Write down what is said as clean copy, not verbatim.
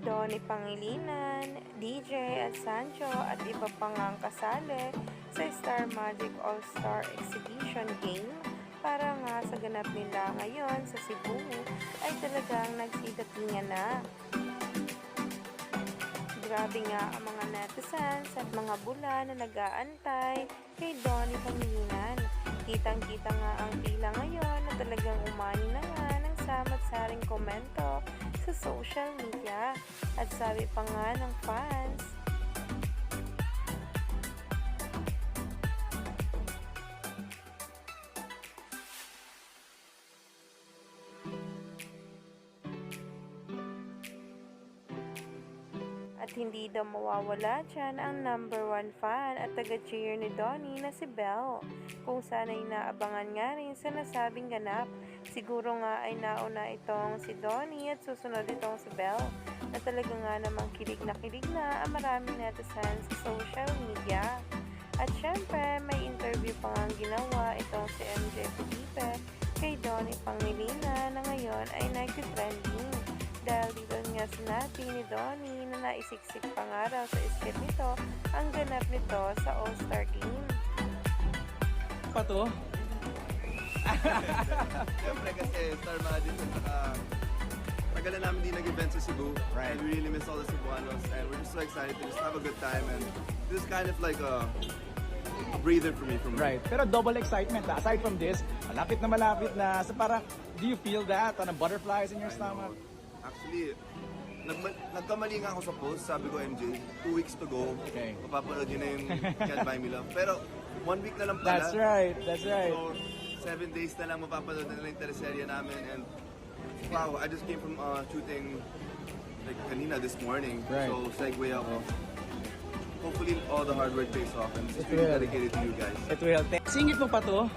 Donnie Pangilinan, DJ at Sancho at iba pang ang kasali sa Star Magic All-Star Exhibition Game para nga sa ganap nila ngayon sa Cebu ay talagang nagsidatingan na. Grabe nga ang mga netizens at mga bula na nag-aantay kay Donnie Pangilinan. Kitang-kita nga ang pila ngayon na talagang umani na nga ng samot-saring komento sa social media. At sabi pa nga ng fans, at hindi daw mawawala dyan ang number 1 fan at taga-cheer ni Donnie na si Belle. Kung sana'y naabangan nga rin sa nasabing ganap. Siguro nga ay nauna itong si Donnie at susunod itong si Belle na talaga nga namang kilig na ang maraming netizens sa social media. At syempre, may interview pa nga ginawa itong si MJ Felipe kay Donnie Pangilinan na ngayon ay nag-trending. Dahil dito nga sinabi ni Donnie na naisiksik pa nga raw sa skit nito ang ganap nito sa All-Star Game. Pa to? Siyempre kasi Star Magic at saka tagal na namin di nag-event sa Cebu. Right. And we really miss all the Cebuanos and we're just so excited to just have a good time and this is kind of like a breather for me from Right. Pero double excitement. Aside from this, malapit na. So parang, do you feel that? Parang butterflies in your stomach? Actually, nagkamali nga ako sa post. Sabi ko, MJ, 2 weeks to go. Okay. Mapapanood yun na yung Can't Buy Me Love. Pero 1 week na lang pala. That's right. That's right. So, 7 days na lang mapapanood na lang yung teleserye namin. And wow, I just came from shooting like kanina this morning. Right. So, segue ako. Hopefully, all the hard work pays off. And this is It will. really dedicated to you guys. It will. Singit mo pa to?